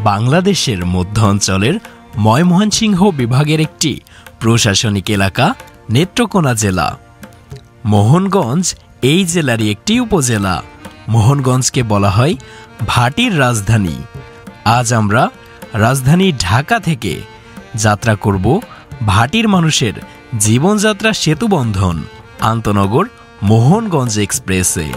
বাংলাদেশের মধ্য অঞ্চলের ময়মনসিংহ বিভাগের একটি প্রশাসনিক এলাকা নেত্রকোনা জেলা। মোহনগঞ্জ এই জেলারই একটি উপজেলা। মোহনগঞ্জকে বলা হয় ভাটির রাজধানী। আজ আমরা রাজধানী ঢাকা থেকে যাত্রা করব ভাটির মানুষের জীবনযাত্রা সেতুবন্ধন আন্তনগর মোহনগঞ্জ এক্সপ্রেসে।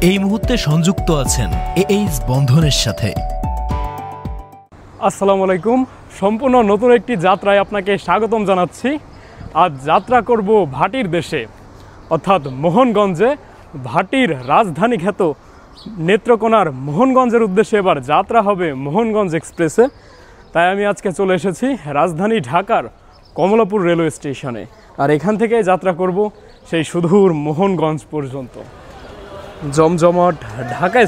এই মুহূর্তে সংযুক্ত আছেন এইচ বন্ধনের সাথে। আসসালামু আলাইকুম, সম্পূর্ণ নতুন একটি যাত্রায় আপনাকে স্বাগতম জানাচ্ছি। আজ যাত্রা করব ভাটির দেশে, অর্থাৎ মোহনগঞ্জে। ভাটির রাজধানী খ্যাত নেত্রকোনার মোহনগঞ্জের উদ্দেশ্যে এবার যাত্রা হবে মোহনগঞ্জ এক্সপ্রেসে। তাই আমি আজকে চলে এসেছি রাজধানী ঢাকার কমলাপুর রেলওয়ে স্টেশনে, আর এখান থেকে যাত্রা করব সেই সুদূর মোহনগঞ্জ পর্যন্ত। জমজমাট ঢাকা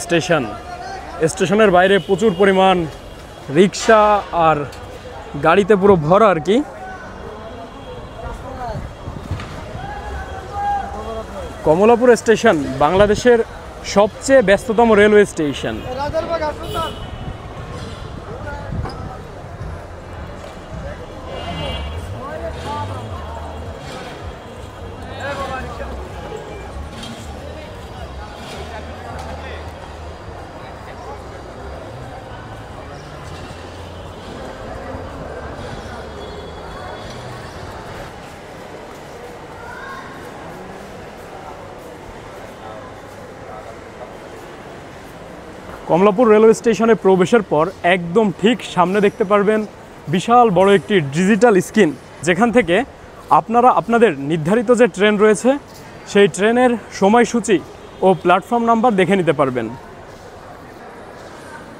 স্টেশনের বাইরে প্রচুর পরিমাণ রিক্সা আর গাড়িতে পুরো ভরা আর কি। কমলাপুর স্টেশন বাংলাদেশের সবচেয়ে ব্যস্ততম রেলওয়ে স্টেশন। কমলাপুর রেলওয়ে স্টেশনে প্রবেশের পর একদম ঠিক সামনে দেখতে পারবেন বিশাল বড় একটি ডিজিটাল স্ক্রিন, যেখান থেকে আপনারা আপনাদের নির্ধারিত যে ট্রেন রয়েছে সেই ট্রেনের সময়সূচি ও প্ল্যাটফর্ম নাম্বার দেখে নিতে পারবেন।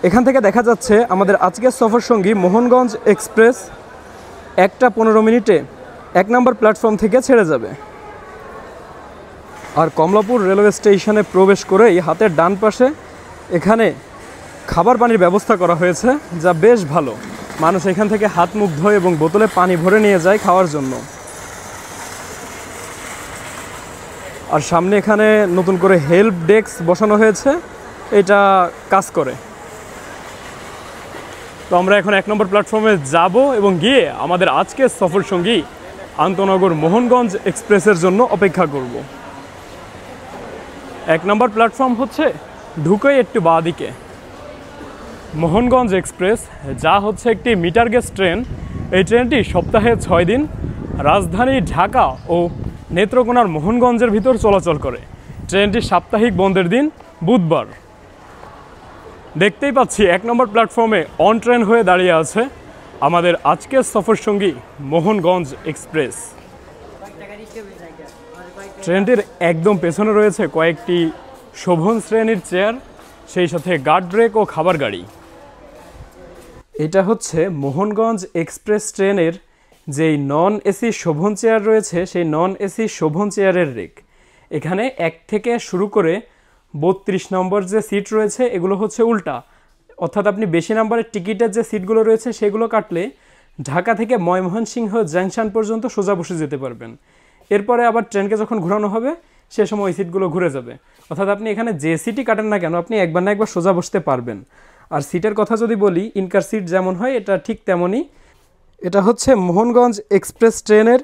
এখান থেকে দেখা যাচ্ছে আমাদের আজকের সফর সঙ্গী মোহনগঞ্জ এক্সপ্রেস 1:15 1 নম্বর প্ল্যাটফর্ম থেকে ছেড়ে যাবে। আর কমলাপুর রেলওয়ে স্টেশনে প্রবেশ করেই হাতের ডান পাশে এখানে খাবার পানির ব্যবস্থা করা হয়েছে, যা বেশ ভালো। মানুষ এখান থেকে হাত মুখ ধোয় এবং বোতলে পানি ভরে নিয়ে যায় খাওয়ার জন্য। আর সামনে এখানে নতুন করে হেল্প ডেস্ক বসানো হয়েছে, এটা কাজ করে। তো আমরা এখন 1 নম্বর প্ল্যাটফর্মে যাব এবং গিয়ে আমাদের আজকের সফর সঙ্গী আন্তনগর মোহনগঞ্জ এক্সপ্রেসের জন্য অপেক্ষা করব। 1 নম্বর প্ল্যাটফর্ম হচ্ছে ঢুকেই একটু বাঁ দিকে। মোহনগঞ্জ এক্সপ্রেস, যা হচ্ছে একটি মিটার গেজ ট্রেন। এই ট্রেনটি সপ্তাহে 6 দিন রাজধানী ঢাকা ও নেত্রকোনার মোহনগঞ্জের ভিতর চলাচল করে। ট্রেনটি সাপ্তাহিক বন্ধের দিন বুধবার। দেখতেই পাচ্ছি 1 নম্বর প্ল্যাটফর্মে অন ট্রেন হয়ে দাঁড়িয়ে আছে আমাদের আজকের সফর সঙ্গী মোহনগঞ্জ এক্সপ্রেস। ট্রেনটির একদম পেছনে রয়েছে কয়েকটি শোভন শ্রেণীর চেয়ার, সেই সাথে গার্ড ব্রেক ও খাবার গাড়ি। এটা হচ্ছে মোহনগঞ্জ এক্সপ্রেস ট্রেনের যেই নন এসি শোভন চেয়ার রয়েছে, সেই নন এসি শোভন চেয়ারের রেক। এখানে 1 থেকে শুরু করে 32 নম্বর যে সিট রয়েছে এগুলো হচ্ছে উল্টা, অর্থাৎ আপনি বেশি নাম্বারের টিকিটের যে সিটগুলো রয়েছে সেগুলো কাটলে ঢাকা থেকে ময়মনসিংহ জাংশন পর্যন্ত সোজা বসে যেতে পারবেন। এরপরে আবার ট্রেনকে যখন ঘোরানো হবে সে সময় ওই সিটগুলো ঘুরে যাবে। অর্থাৎ আপনি এখানে যে সিটই কাটেন না কেন আপনি একবার না একবার সোজা বসতে পারবেন। আর সিটের কথা যদি বলি, ইনকার সিট যেমন হয় এটা ঠিক তেমনই। এটা হচ্ছে মোহনগঞ্জ এক্সপ্রেস ট্রেনের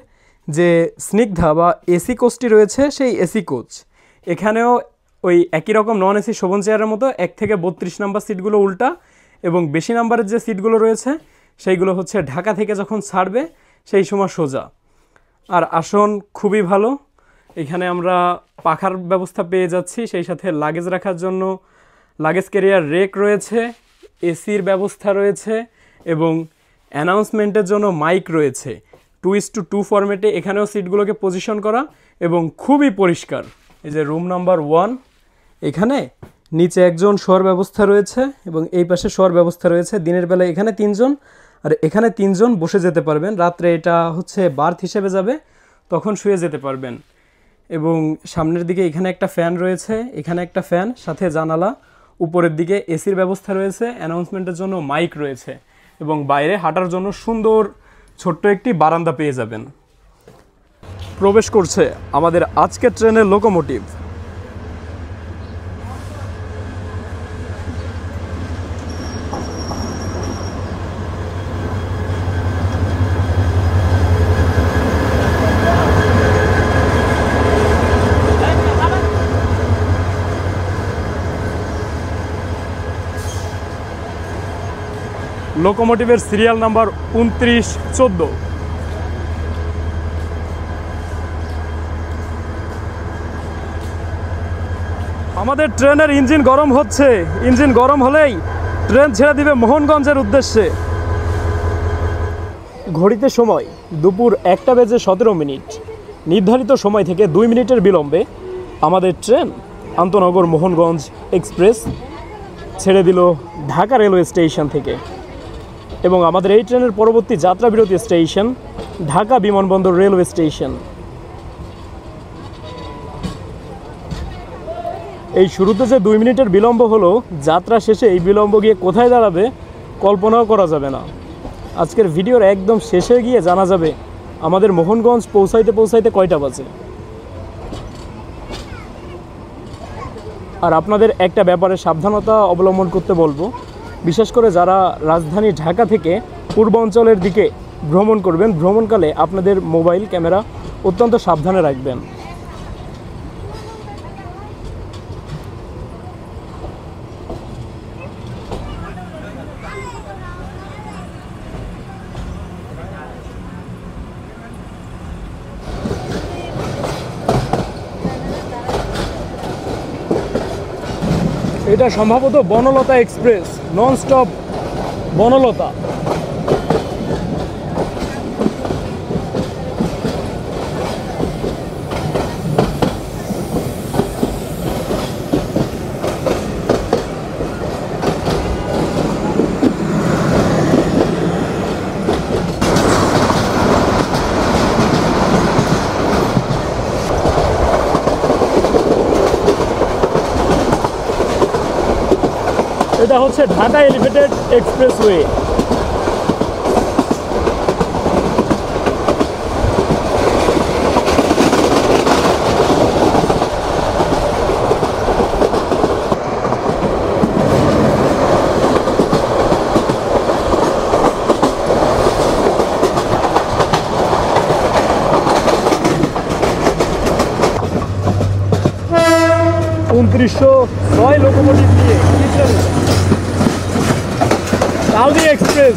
যে স্নিগ্ধা বা এসি কোচটি রয়েছে সেই এসি কোচ। এখানেও ওই একই রকম নন এসি শোভন চেয়ারের মতো 1 থেকে 32 নম্বর সিটগুলো উল্টা, এবং বেশি নাম্বারের যে সিটগুলো রয়েছে সেইগুলো হচ্ছে ঢাকা থেকে যখন ছাড়বে সেই সময় সোজা। আর আসন খুবই ভালো। এখানে আমরা পাখার ব্যবস্থা পেয়ে যাচ্ছি, সেই সাথে লাগেজ রাখার জন্য লাগেজ ক্যারিয়ার রেক রয়েছে, এসির ব্যবস্থা রয়েছে এবং অ্যানাউন্সমেন্টের জন্য মাইক রয়েছে। 2:2 ফরম্যাটে এখানেও সিটগুলোকে পজিশন করা এবং খুবই পরিষ্কার। এই যে রুম নাম্বার 1, এখানে নিচে একজন শোয়ার ব্যবস্থা রয়েছে এবং এই পাশে শোয়ার ব্যবস্থা রয়েছে। দিনের বেলায় এখানে 3 জন আর এখানে 3 জন বসে যেতে পারবেন। রাত্রে এটা হচ্ছে বার্থ হিসেবে যাবে, তখন শুয়ে যেতে পারবেন। এবং সামনের দিকে এখানে একটা ফ্যান রয়েছে, এখানে একটা ফ্যান, সাথে জানালা। উপরের দিকে এসির ব্যবস্থা রয়েছে, অ্যানাউন্সমেন্টের জন্য মাইক রয়েছে এবং বাইরে হাঁটার জন্য সুন্দর ছোট্ট একটি বারান্দা পেয়ে যাবেন। প্রবেশ করছে আমাদের আজকের ট্রেনের লোকোমোটিভ। লোকোমোটিভের serial number 2914। আমাদের ট্রেনের ইঞ্জিন গরম হচ্ছে। ইঞ্জিন গরম হলেই ট্রেন ছেড়ে দিবে মোহনগঞ্জের উদ্দেশ্যে। ঘড়িতে সময় দুপুর 1:17। নির্ধারিত সময় থেকে 2 মিনিটের বিলম্বে আমাদের ট্রেন আন্তনগর মোহনগঞ্জ এক্সপ্রেস ছেড়ে দিল ঢাকা রেলওয়ে স্টেশন থেকে। এবং আমাদের এই ট্রেনের পরবর্তী যাত্রা বিরতি স্টেশন ঢাকা বিমানবন্দর রেলওয়ে স্টেশন। এই শুরুতে যে 2 মিনিটের বিলম্ব হলো, যাত্রা শেষে এই বিলম্ব গিয়ে কোথায় দাঁড়াবে কল্পনাও করা যাবে না। আজকের ভিডিওর একদম শেষে গিয়ে জানা যাবে আমাদের মোহনগঞ্জ পৌঁছাইতে কয়টা বাজে। আর আপনাদের একটা ব্যাপারে সাবধানতা অবলম্বন করতে বলবো, বিশেষ করে যারা রাজধানী ঢাকা থেকে পূর্বাঞ্চলের দিকে ভ্রমণ করবেন, ভ্রমণকালে আপনাদের মোবাইল ক্যামেরা অত্যন্ত সাবধানে রাখবেন। এটা সম্ভবত Banalata express, non stop Banalata. এটা হচ্ছে ঢাকা এলিভেটেড এক্সপ্রেসওয়ে। লোকোমোটিভ নিয়ে কি চলে সাউদি এক্সপ্রেস।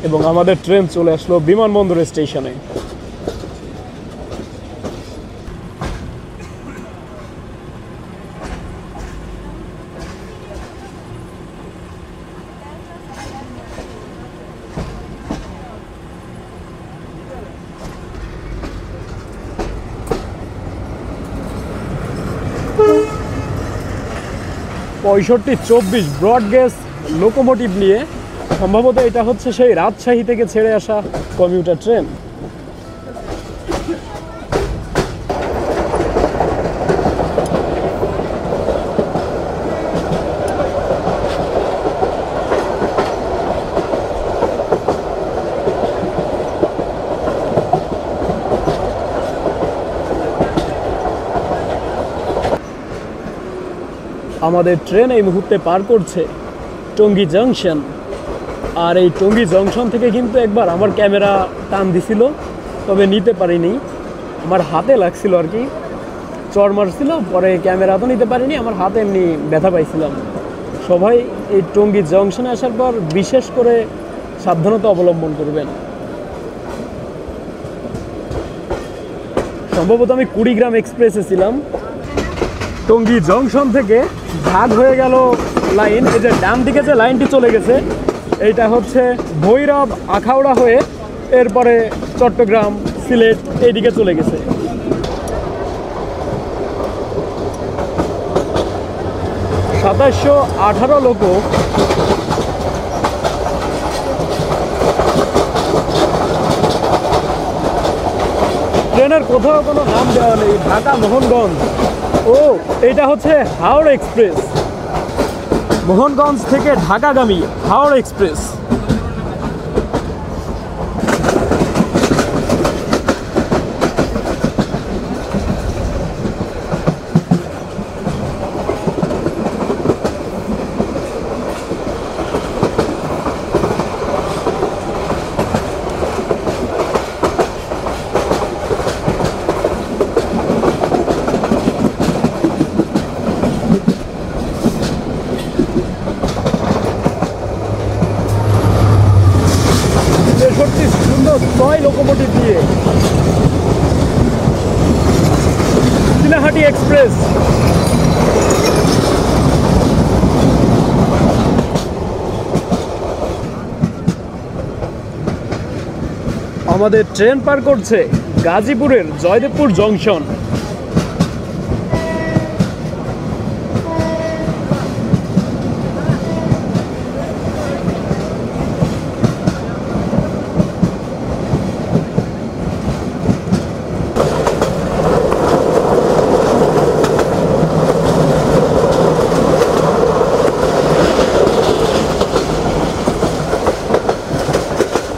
এবং আমাদের ট্রেন চলে আসলো বিমানবন্দর স্টেশনে। পঁয়ষট্টি 24 ব্রডগেজ লোকোমোটিভ নিয়ে, সম্ভবত এটা হচ্ছে সেই রাজশাহী থেকে ছেড়ে আসা কমিউটার ট্রেন। আমাদের ট্রেন এই মুহূর্তে পার করছে টঙ্গী জংশন। আর এই টঙ্গী জংশন থেকে কিন্তু একবার আমার ক্যামেরা টান দিছিল, তবে নিতে পারিনি, আমার হাতে লাগছিল আর কি, চড় মারছিল, পরে ক্যামেরা তো নিতে পারিনি, আমার হাতে এমনি ব্যথা পাইছিলাম। সবাই এই টঙ্গী জংশনে আসার পর বিশেষ করে সাবধানতা অবলম্বন করবেন। সম্ভবত আমি কুড়িগ্রাম এক্সপ্রেসে ছিলাম। টঙ্গী জংশন থেকে ভাগ হয়ে গেল লাইন, এই যে ডান দিকে যে লাইনটি চলে গেছে এইটা হচ্ছে ভৈরব আখাউড়া হয়ে এরপরে চট্টগ্রাম সিলেট এইদিকে চলে গেছে। $2718 লোকো স্টেশনের কোথাও কোনো নাম দেওয়া নেই, ঢাকা মোহনগঞ্জ। ও, এটা হচ্ছে হাওড়া এক্সপ্রেস, মোহনগঞ্জ থেকে ঢাকাগামী হাওড়া এক্সপ্রেস। সুন্দর 6 লোকোমোটিভ দিয়ে চিলাহাটি এক্সপ্রেস। আমাদের ট্রেন পার করছে গাজীপুরের জয়দেবপুর জংশন।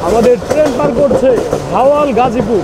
আমাদের ট্রেন পার করছে ভাওয়াল গাজীপুর।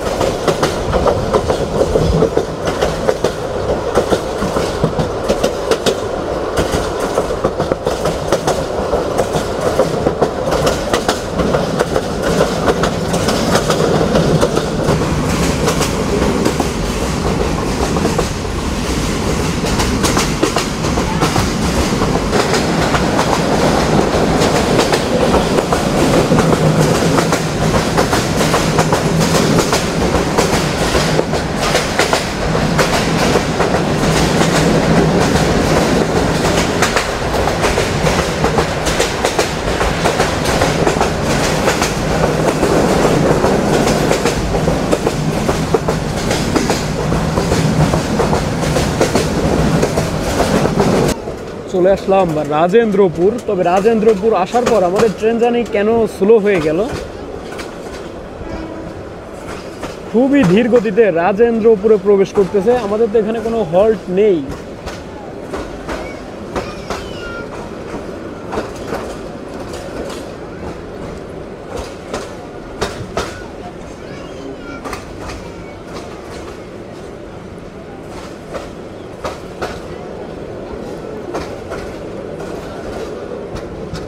চলে আসলাম রাজেন্দ্রপুর। তবে রাজেন্দ্রপুর আসার পর আমাদের ট্রেন জার্নি কেন স্লো হয়ে গেল, খুবই ধীর গতিতে রাজেন্দ্রপুরে প্রবেশ করতেছে। আমাদের তো এখানে কোনো হল্ট নেই।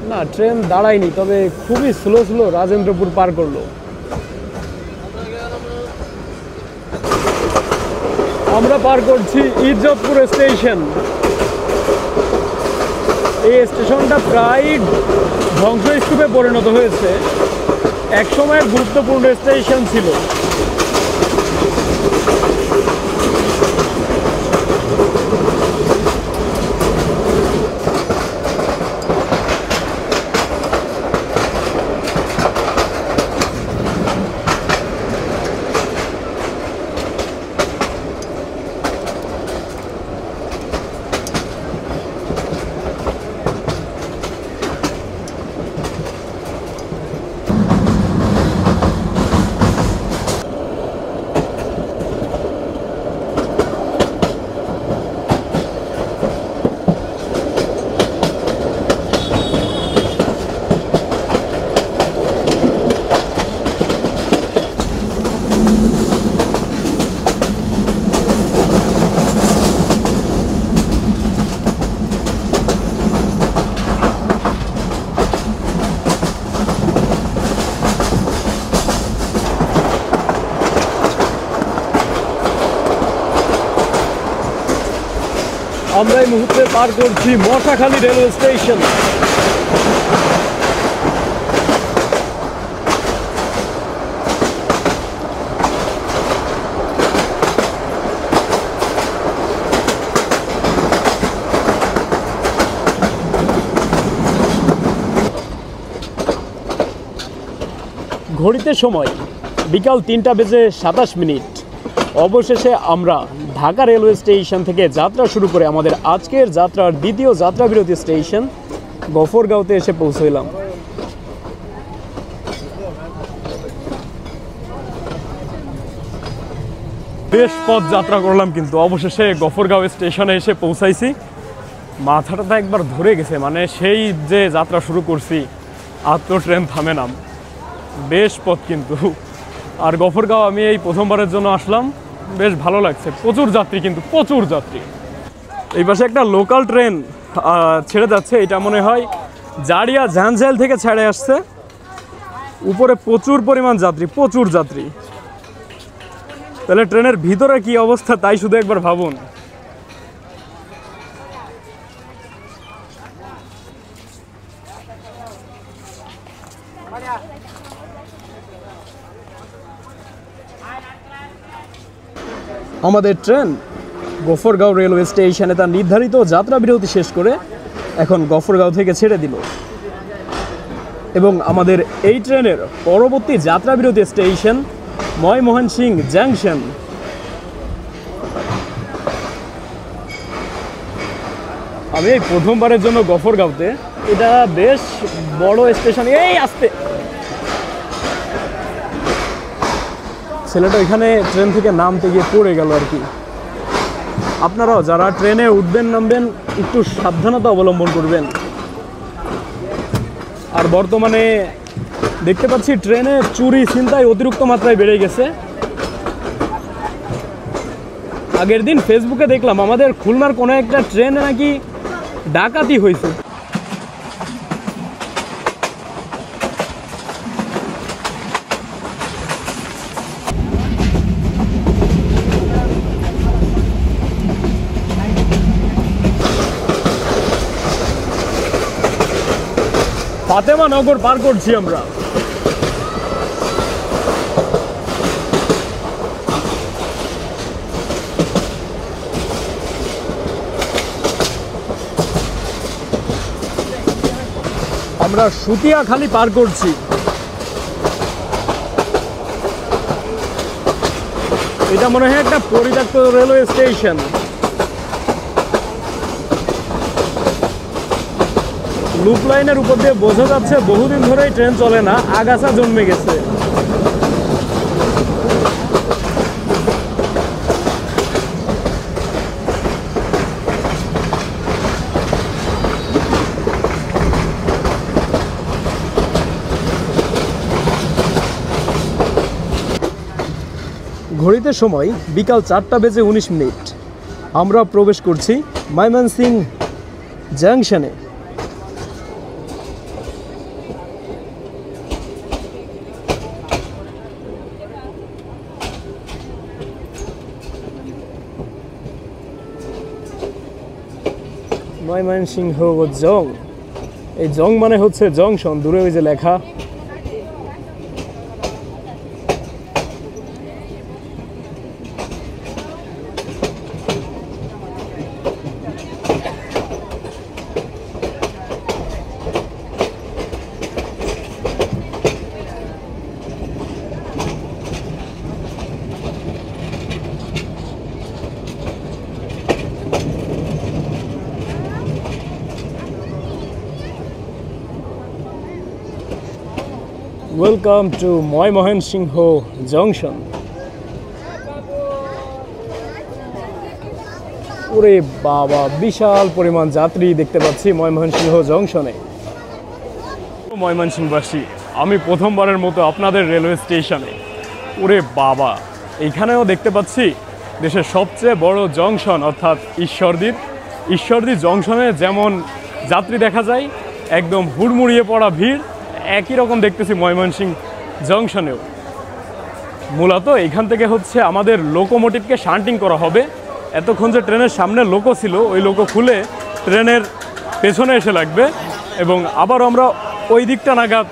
না, ট্রেন দাঁড়ায়নি, তবে খুবই স্লো স্লো রাজেন্দ্রপুর পার করলো। আমরা পার করছি ইজ্জতপুর স্টেশন। এই স্টেশনটা প্রায় ধ্বংসস্তূপে পরিণত হয়েছে, এক সময়ের গুরুত্বপূর্ণ স্টেশন ছিল। আমরা এই মুহূর্তে পার করছি মশাখালী রেলওয়ে স্টেশন। ঘড়িতে সময় বিকাল 3:27। অবশেষে আমরা ঢাকা রেলওয়ে স্টেশন থেকে যাত্রা শুরু করে আমাদের আজকের যাত্রার দ্বিতীয় যাত্রা বিরতি স্টেশন গফরগাঁওতে এসে পৌঁছলাম। বেশ পথ যাত্রা করলাম, কিন্তু অবশেষে গফরগাঁও স্টেশনে এসে পৌঁছাইছি। মাথাটা তো একবার ধরে গেছে, মানে সেই যে যাত্রা শুরু করছি আর তো ট্রেন থামে না। বেশ পথ কিন্তু। আর গফরগাঁও আমি এই প্রথমবারের জন্য আসলাম, বেশ ভালো লাগছে। প্রচুর যাত্রী, কিন্তু প্রচুর যাত্রী। এই পাশে একটা লোকাল ট্রেন ছেড়ে যাচ্ছে, এটা মনে হয় জারিয়া ঝাঞ্ঝাইল থেকে ছেড়ে আসছে। উপরে প্রচুর পরিমাণ যাত্রী, প্রচুর যাত্রী। তাহলে ট্রেনের ভিতরে কি অবস্থা তাই শুধু একবার ভাবুন। আমাদের ট্রেন গফরগাঁও রেলওয়ে স্টেশনে তার নির্ধারিত যাত্রা বিরতি শেষ করে এখন গফরগাঁও থেকে ছেড়ে দিল, এবং আমাদের এই ট্রেনের পরবর্তী যাত্রা বিরতি স্টেশন ময়মনসিং জাংশন। আমি এই প্রথমবারের জন্য গফরগাঁওতে, এটা বেশ বড় স্টেশন। এই আসতে ছেলেটা এখানে ট্রেন থেকে নামতে গিয়ে পড়ে গেল আর কি। আপনারাও যারা ট্রেনে উঠবেন নামবেন একটু সাবধানতা অবলম্বন করবেন। আর বর্তমানে দেখতে পাচ্ছি ট্রেনে চুরি ছিনতাই অতিরিক্ত মাত্রায় বেড়ে গেছে। আগের দিন ফেসবুকে দেখলাম আমাদের খুলনার কোনো একটা ট্রেনে নাকি ডাকাতি হয়েছে। ফাতেমা নগর পার করছি আমরা। আমরা সুতিয়াখালী পার করছি। এটা মনে হয় একটা পরিত্যক্ত রেলওয়ে স্টেশন। লুপ লাইনের উপর দিয়ে বোঝা যাচ্ছে বহুদিন ধরেই ট্রেন চলে না, আগাছা জন্মে গেছে। ঘড়িতে সময় বিকাল 4:19। আমরা প্রবেশ করছি ময়মনসিং জাংশনে। ময়মনসিংহ জং, এই জং মানে হচ্ছে জংশন, দূরে ওই যে লেখা। Welcome to Mymensingh junction. ওরে বাবা, বিশাল পরিমাণ যাত্রী দেখতে পাচ্ছি ময়মনসিংহ জংশনে। ময়মনসিংহবাসী, আমি প্রথমবারের মতো আপনাদের রেলওয়ে স্টেশনে। ওরে বাবা, এইখানেও দেখতে পাচ্ছি দেশের সবচেয়ে বড় জংশন অর্থাৎ ঈশ্বরদী জংশনে যেমন যাত্রী দেখা যায়, একদম হুড়মুড়িয়ে পড়া ভিড় একই রকম দেখতেছি ময়মনসিংহ জংশনেও। মূলত এখান থেকে হচ্ছে আমাদের লোকোমোটিভকে শান্টিং করা হবে। এতক্ষণ যে ট্রেনের সামনে লোকো ছিল, ওই লোকো খুলে ট্রেনের পেছনে এসে লাগবে এবং আবারও আমরা ওই দিকটা নাগাদ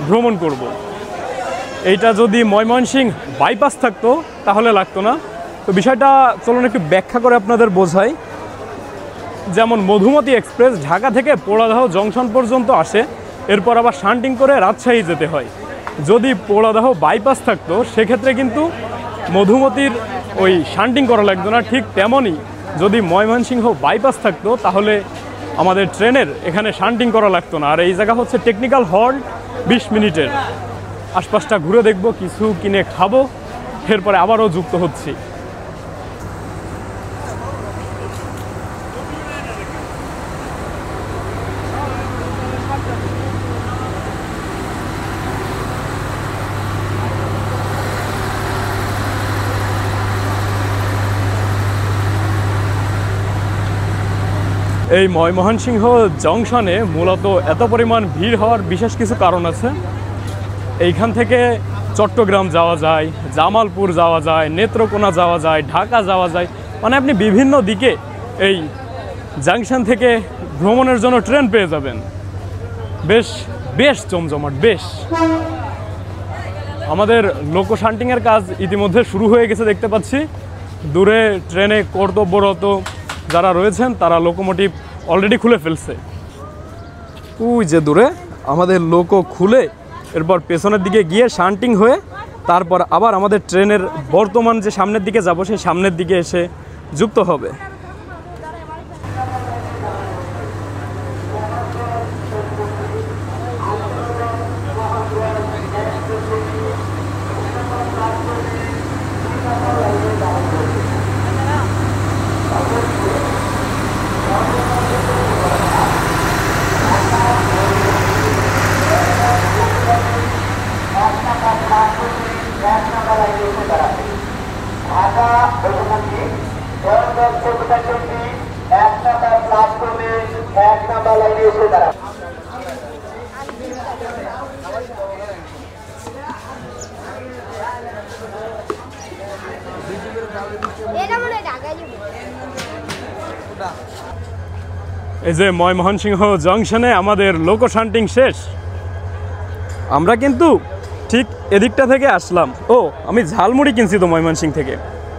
ভ্রমণ করব। এইটা যদি ময়মনসিংহ বাইপাস থাকতো তাহলে লাগতো না। তো বিষয়টা চলুন একটু ব্যাখ্যা করে আপনাদের বোঝাই। যেমন মধুমতি এক্সপ্রেস ঢাকা থেকে পোড়াদহ জংশন পর্যন্ত আসে, এরপর আবার শান্টিং করে রাজশাহী যেতে হয়। যদি পোড়াদহ বাইপাস থাকতো সেক্ষেত্রে কিন্তু মধুমতির ওই শান্টিং করা লাগতো না। ঠিক তেমনই যদি ময়মনসিংহ বাইপাস থাকতো তাহলে আমাদের ট্রেনের এখানে শান্টিং করা লাগতো না। আর এই জায়গা হচ্ছে টেকনিক্যাল হল্ট 20 মিনিটের। আশপাশটা ঘুরে দেখব, কিছু কিনে খাবো, এরপরে আবারও যুক্ত হচ্ছি। এই ময়মনসিংহ জংশনে মূলত এত পরিমাণ ভিড় হওয়ার বিশেষ কিছু কারণ আছে। এইখান থেকে চট্টগ্রাম যাওয়া যায়, জামালপুর যাওয়া যায়, নেত্রকোনা যাওয়া যায়, ঢাকা যাওয়া যায়, মানে আপনি বিভিন্ন দিকে এই জাংশন থেকে ভ্রমণের জন্য ট্রেন পেয়ে যাবেন। বেশ বেশ জমজমাট। বেশ আমাদের লোকো শান্টিংয়ের কাজ ইতিমধ্যে শুরু হয়ে গেছে দেখতে পাচ্ছি। দূরে ট্রেনে কর্তব্যরত যারা রয়েছেন তারা লোকোমোটিভ অলরেডি খুলে ফেলছে। ওই যে দূরে আমাদের লোকো খুলে এরপর পেছনের দিকে গিয়ে শান্টিং হয়ে তারপর আবার আমাদের ট্রেনের বর্তমান যে সামনের দিকে যাব সেই সামনের দিকে এসে যুক্ত হবে। এই যে ময়মনসিংহ জংশনে আমাদের লোকো শান্টিং শেষ। আমরা কিন্তু ঠিক এদিকটা থেকে আসলাম। ও আমি ঝালমুড়ি কিনছি তো ময়মনসিংহ থেকে,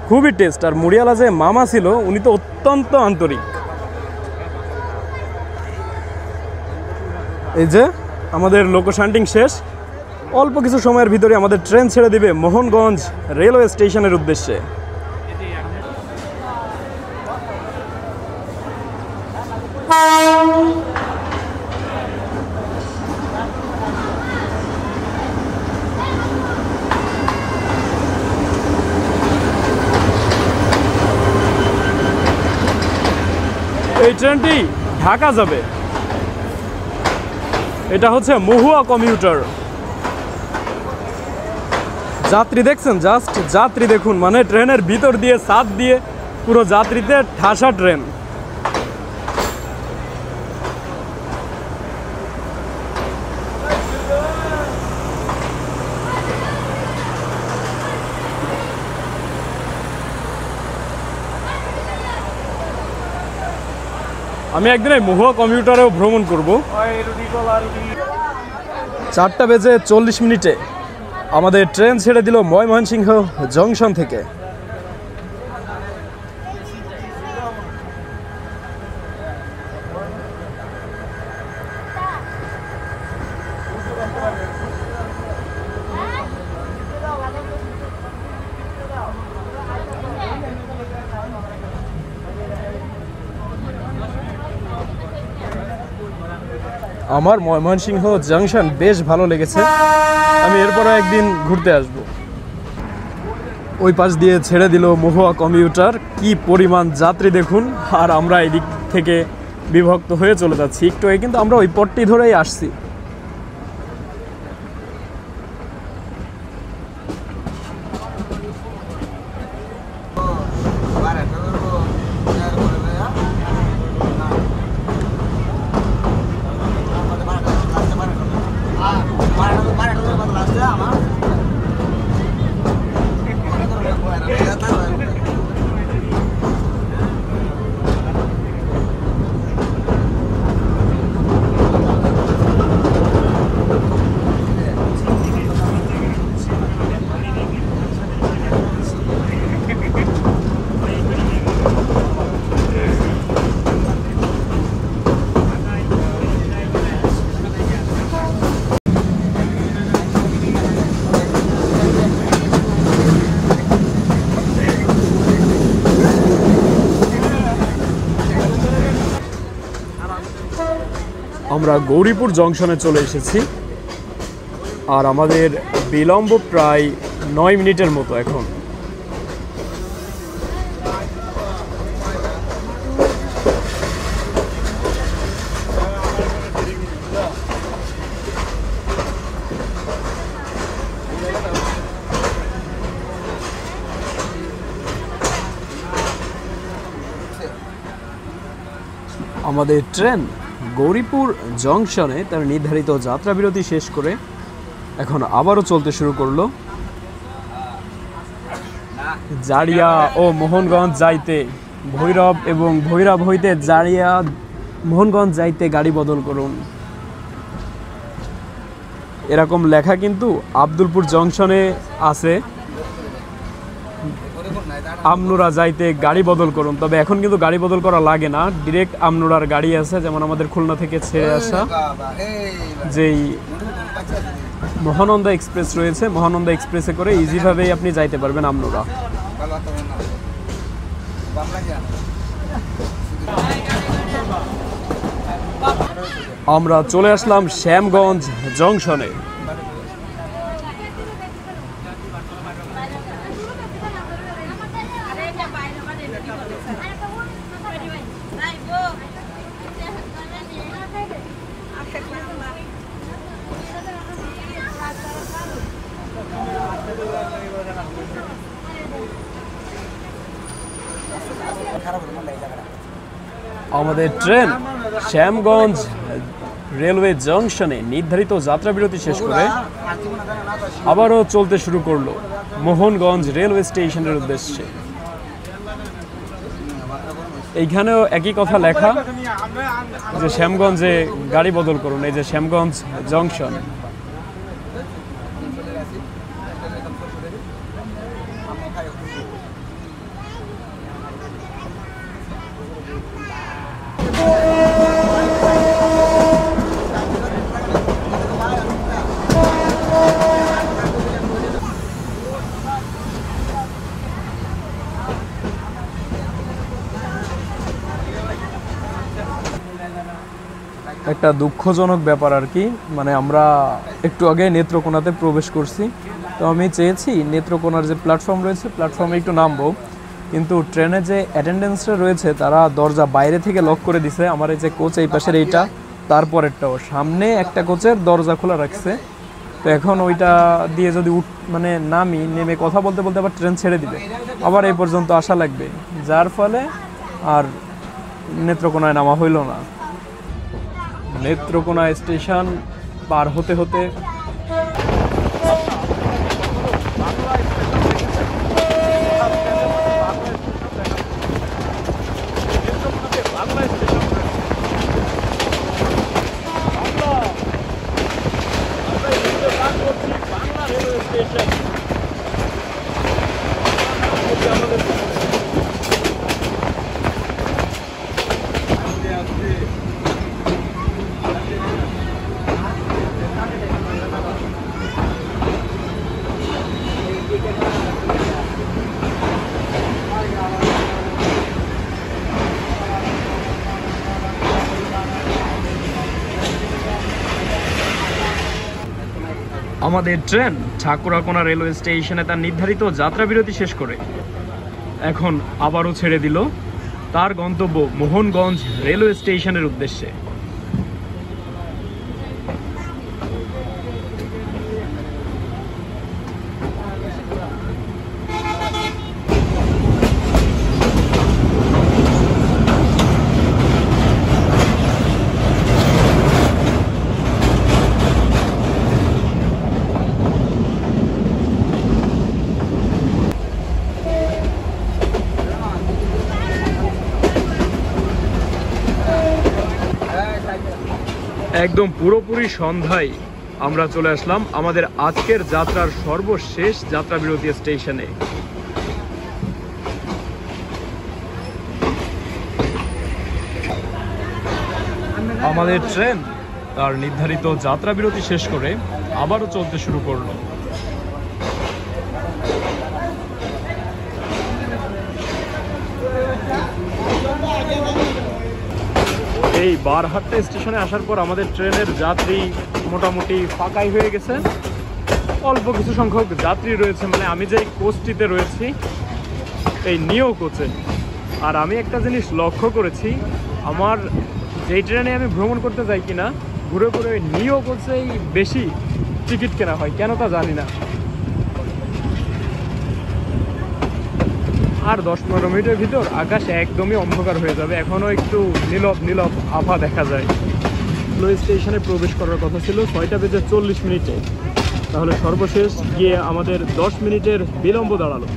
খুবই টেস্ট। আর মুড়িওয়ালা যে মামা ছিল উনি তো অত্যন্ত আন্তরিক। এই যে আমাদের লোকো শান্টিং শেষ। অল্প কিছু সময়ের ভিতরে আমাদের ট্রেন ছেড়ে দিবে মোহনগঞ্জ রেলওয়ে স্টেশনের উদ্দেশ্যে। এই ট্রেনটি ঢাকা যাবে। এটা হচ্ছে মহুয়া কমিউটার। যাত্রী দেখছেন, জাস্ট যাত্রী দেখুন, মানে ট্রেনের ভিতর দিয়ে ছাদ দিয়ে পুরো যাত্রীতে ঠাসা ট্রেন। আমি একদিন এই মহুয়া কমিউটারেও ভ্রমণ করব। 4:40 আমাদের ট্রেন ছেড়ে দিল ময়মনসিংহ জংশন থেকে। আমার ময়মনসিংহ জংশন বেশ ভালো লেগেছে। আমি এরপরও একদিন ঘুরতে আসব। ওই পাশ দিয়ে ছেড়ে দিল মহুয়া কমিউটার। কি পরিমাণ যাত্রী দেখুন। আর আমরা এদিক থেকে বিভক্ত হয়ে চলে যাচ্ছি একটু, কিন্তু আমরা ওই পথটি ধরেই আসছি। আমরা গৌরীপুর জংশনে চলে এসেছি। আর আমাদের বিলম্ব প্রায় 9 মিনিটের মতো এখন। আমাদের ট্রেন গৌরীপুর জংশনে তার নির্ধারিত যাত্রা বিরতি শেষ করে এখন আবারও চলতে শুরু করলো। জারিয়া ও মোহনগঞ্জ যাইতে ভৈরব এবং ভৈরব হইতে জারিয়া মোহনগঞ্জ যাইতে গাড়ি বদল করুন, এরকম লেখা কিন্তু আব্দুলপুর জংশনে আছে। আমনুরা যাইতে গাড়ি বদল করুন, তবে এখন কিন্তু গাড়ি বদল করা লাগে না, ডিরেক্ট আমনুরার গাড়ি আছে। যেমন আমাদের খুলনা থেকে ছেড়ে আসা যেই মহানন্দা এক্সপ্রেস রয়েছে, মহানন্দা এক্সপ্রেসে করে ইজিভাবেই আপনি যাইতে পারবেন আমনুরা। আমরা চলে আসলাম শ্যামগঞ্জ জংশনে। আমাদের ট্রেন শ্যামগঞ্জ রেলওয়ে জংশনে নির্ধারিত যাত্রা বিরতি শেষ করে আবারও চলতে শুরু করলো মোহনগঞ্জ রেলওয়ে স্টেশনের উদ্দেশ্যে। এইখানেও একই কথা লেখা যে শ্যামগঞ্জে গাড়ি বদল করুন, এই যে শ্যামগঞ্জ জংশন। একটা দুঃখজনক ব্যাপার আর কি, মানে আমরা একটু আগে নেত্রকোনাতে প্রবেশ করছি, তো আমি চেয়েছি নেত্রকোনার যে প্ল্যাটফর্ম রয়েছে প্ল্যাটফর্মে একটু নামবো, কিন্তু ট্রেনে যে অ্যাটেন্ডেন্সরা রয়েছে তারা দরজা বাইরে থেকে লক করে দিছে। আমার এই যে কোচ এই পাশের এইটা, তারপরেরটাও সামনে একটা কোচের দরজা খোলা রাখছে, তো এখন ওইটা দিয়ে যদি মানে নেমে কথা বলতে বলতে আবার ট্রেন ছেড়ে দিবে, আবার এই পর্যন্ত আসা লাগবে, যার ফলে আর নেত্রকোনায় নামা হইল না। নেত্রকোনা স্টেশন পার হতে হতে আমাদের ট্রেন ঠাকুরাকোনা রেলওয়ে স্টেশনে তার নির্ধারিত যাত্রা বিরতি শেষ করে এখন আবারও ছেড়ে দিল তার গন্তব্য মোহনগঞ্জ রেলওয়ে স্টেশনের উদ্দেশ্যে। একদম পুরোপুরি সন্ধ্যায় আমরা চলে আসলাম আমাদের আজকের যাত্রার সর্বশেষ যাত্রা বিরতি স্টেশনে। আমাদের ট্রেন তার নির্ধারিত যাত্রা বিরতি শেষ করে আবারও চলতে শুরু করলো। এই বারহাট্টা স্টেশনে আসার পর আমাদের ট্রেনের যাত্রী মোটামুটি ফাঁকাই হয়ে গেছে, অল্প কিছু সংখ্যক যাত্রী রয়েছে, মানে আমি যে কোচটিতে রয়েছি এই নিও কোচে। আর আমি একটা জিনিস লক্ষ্য করেছি, আমার যেই ট্রেনে আমি ভ্রমণ করতে যাই কিনা ঘুরে ঘুরে ওই নিও কোচেই বেশি টিকিট কেনা হয়, কেন তা জানি না। আর 10-15 মিনিটের ভিতর আকাশ একদমই অন্ধকার হয়ে যাবে। এখনও একটু নীলব নীলব আভা দেখা যায়। রেলওয়ে স্টেশনে প্রবেশ করার কথা ছিল 6:40 তাহলে সর্বশেষ গিয়ে আমাদের 10 মিনিটের বিলম্ব দাঁড়ালো।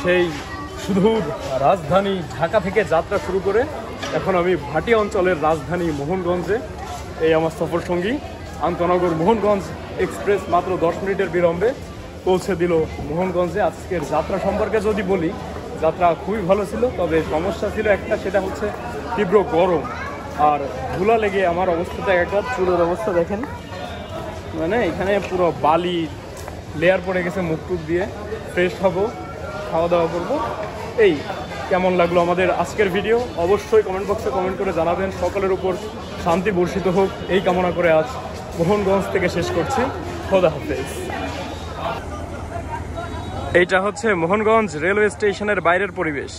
সেই সুদূর রাজধানী ঢাকা থেকে যাত্রা শুরু করে এখন আমি ভাটি অঞ্চলের রাজধানী মোহনগঞ্জে। এই আমার সফর সঙ্গী আন্তনগর মোহনগঞ্জ এক্সপ্রেস মাত্র 10 মিনিটের বিলম্বে পৌঁছে দিল মোহনগঞ্জে। আজকের যাত্রা সম্পর্কে যদি বলি, যাত্রা খুবই ভালো ছিল, তবে সমস্যা ছিল একটা, সেটা হচ্ছে তীব্র গরম আর ধুলা লেগে আমার অবস্থাটা একটা। চুলের অবস্থা দেখেন, মানে এখানে পুরো বালি লেয়ার পড়ে গেছে। মুখ টুক দিয়ে ফ্রেশ হব, খাওয়া দাওয়া করবো। এই কেমন লাগলো আমাদের আজকের ভিডিও অবশ্যই কমেন্ট বক্সে কমেন্ট করে জানাবেন। সকলের উপর শান্তি বর্ষিত হোক এই কামনা করে আজ মোহনগঞ্জ থেকে শেষ করছি। খোদা হাফেজ। এইটা হচ্ছে মোহনগঞ্জ রেলওয়ে স্টেশনের বাইরের পরিবেশ।